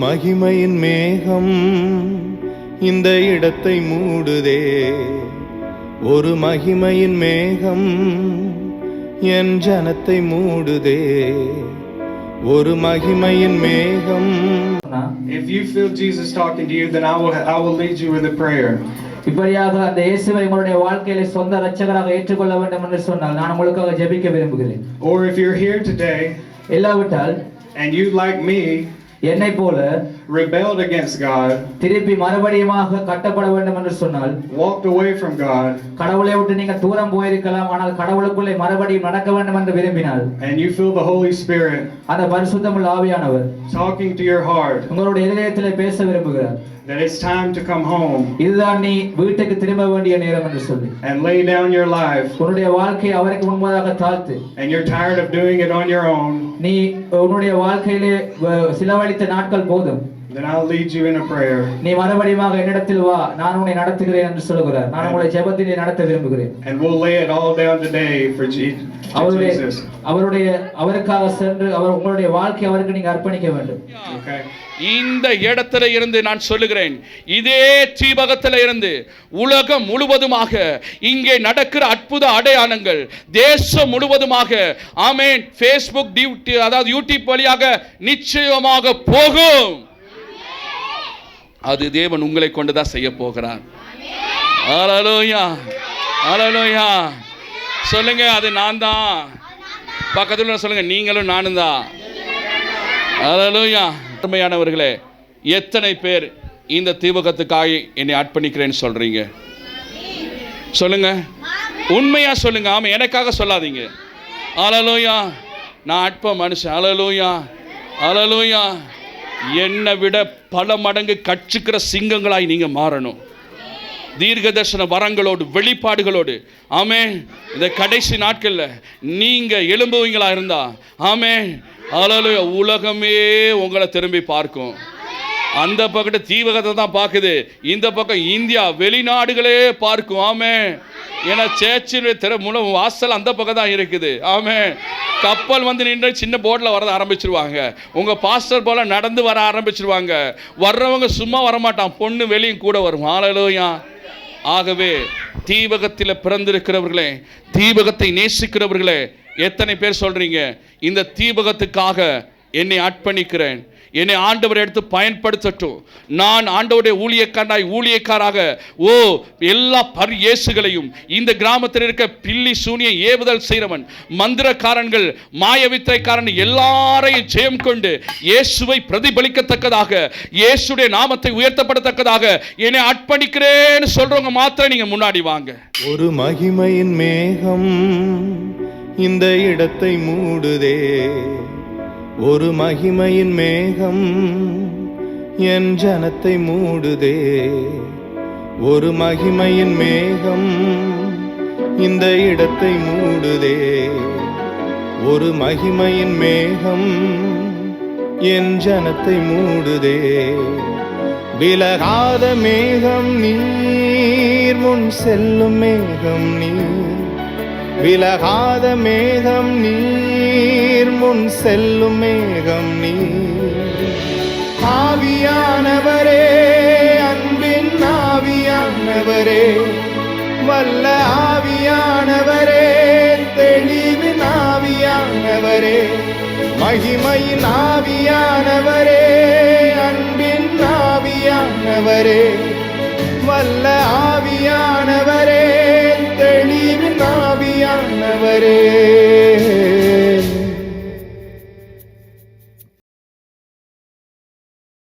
மகிமையின் மேகம் இந்த இடத்தை மூடுதே. ஒரு மகிமையின் மேகம் என் ஜனத்தை மூடுதே. ஒரு மகிமையின் மேகம். If you feel Jesus talking to you, then I will lead you with a prayer. இப்படியாக அந்த இயேசுவை உங்களுடைய வாழ்க்கையில சொந்த இரட்சகராக ஏற்றுக்கொள்ள வேண்டும் என்று சொன்னால் நான் உங்களுக்காக ஜெபிக்க விரும்புகிறேன். Or if you're here today இல்லாவிட்டால் and you like me என்னை போல rebelled against God, திருப்பி மறுபடியுமாக கட்டப்பட வேண்டும் என்று சொன்னால், walked away from God, கடவுளை விட்டு நீங்க தூரம் போயிருக்கலாம், ஆனால் கடவுளுக்குள்ளே மறுபடியும் நடக்க வேண்டும் என்று விரும்பினால், and you feel the Holy Spirit அந்த பரிசுத்தமுள்ள ஆவியானவர் talking to your heart, உங்களுடைய இதயத்திலே பேச விரும்புகிறார், that it's time to come home, இதுதான் நீ வீட்டுக்கு திரும்ப வேண்டிய நேரம் என்று சொல்லி, and lay down your life, உன்னுடைய வாழ்க்கையை அவருக்கு முன்பதாக தாழ்த்து, and you're tired of doing it on your own, நீ உன்னுடைய வாழ்க்கையிலே சிலவழித்த நாட்கள் போதும், then I'll lead you in a prayer. நீ மறுபடியுமாக என்னிடத்தில் வா, நான் உன்னை நடத்துகிறேன் என்று சொல்லுகிறார். நான் உங்களை ஜெபத்திலே நடத்த விரும்புகிறேன். And we'll lay it all down today for Jesus. அவருக்காக சென்று உங்களுடைய வாழ்க்கை அவருக்கு நீங்க அர்ப்பணிக்க வேண்டும். Okay. இந்த இடத்துல இருந்து நான் சொல்லுகிறேன், இதே தீபகத்தில் இருந்து உலகம் முழுவதுமாக இங்கே நடக்கிற அற்புத அடையாளங்கள் தேசம் முழுவதுமாக, ஆமென், ஃபேஸ்புக் அதாவது யூடியூப் வழியாக நிச்சயமாக போகும். அது தேவன் உங்களை கொண்டுதான் செய்ய போகிறார். ஹல்லேலூயா, ஹல்லேலூயா. சொல்லுங்க, அது நான் தான். பக்கத்துல சொல்லுங்க, நீங்களும் நானும் தான். ஹல்லேலூயா. அருமையானவர்களே, எத்தனை பேர் இந்த தீபகத்துக்காக என்னை அர்ப்பணிக்கிறேன்னு சொல்றீங்க? சொல்லுங்க, உண்மையா சொல்லுங்க. ஆமா, எனக்காக சொல்லாதீங்க. ஹல்லேலூயா. நான் அற்ப மனுஷன். ஹல்லேலூயா, ஹல்லேலூயா. என்னை விட பல மடங்கு கற்றுக்கிற சிங்கங்களாய் நீங்க மாறணும். தீர்க்கதர்சன வரங்களோடு வெளிப்பாடுகளோடு, ஆமே, இந்த கடைசி நாட்கள்ல நீங்க எழும்புவீங்களா இருந்தா, ஆமே, ஹல்லேலூயா, உலகமே உங்களை திரும்பி பார்க்கும். அந்த பக்கம் தீபகத்தை தான் பார்க்குது, இந்த பக்கம் இந்தியா வெளிநாடுகளே பார்க்கும். ஆமே, ஏன்னா சேர்ச்சின் வாசல் அந்த பக்கம் தான் இருக்குது. ஆமே, கப்பல் வந்து நின்று சின்ன போட்டில் வரத ஆரம்பிச்சிருவாங்க. உங்கள் பாஸ்டர் போல நடந்து வர ஆரம்பிச்சிருவாங்க. வர்றவங்க சும்மா வரமாட்டான், பொண்ணு வெளியும் கூட வரும். ஹல்லேலூயா. ஆகவே தீபகத்தில் பிறந்திருக்கிறவர்களே, தீபகத்தை நேசிக்கிறவர்களே, எத்தனை பேர் சொல்றீங்க, இந்த தீபகத்துக்காக என்னை அர்ப்பணிக்கிறேன், என்னை ஆண்டவர் எடுத்து பயன்படுத்தட்டும், நான் ஆண்டவருடைய ஊழியக்காராக எல்லா இயேசுகளையும் இந்த கிராமத்தில் இருக்க பில்லி சூனிய ஏவுதல் செய்கிறவன், மந்திரக்காரன்கள், மாயவித்தைக்காரன் எல்லாரையும் ஜெயம் கொண்டு இயேசுவை பிரதிபலிக்கத்தக்கதாக, இயேசுடைய நாமத்தை உயர்த்தப்படத்தக்கதாக என்னை அர்ப்பணிக்கிறேன்னு சொல்றவங்க மாத்திரம் நீங்க முன்னாடி வாங்க. ஒரு மகிமையின் மேகம் இந்த இடத்தை மூடுதே. ஒரு மகிமையின் மேகம் என் ஜனத்தை மூடுதே. ஒரு மகிமையின் மேகம் இந்த இடத்தை மூடுதே. ஒரு மகிமையின் மேகம் என் ஜனத்தை மூடுதே. விலகாத மேகம் நீர், முன் செல்லும் மேகம் நீர். விலகாத மேகம் நீர், முன் செல்லும் மேகம் நீர். ஆவியானவரே, அன்பின் ஆவியானவரே, வல்ல ஆவியானவரே, தெளிவின் ஆவியானவரே, மகிமையின் ஆவியானவரே, அன்பின் ஆவியானவரே, வல்ல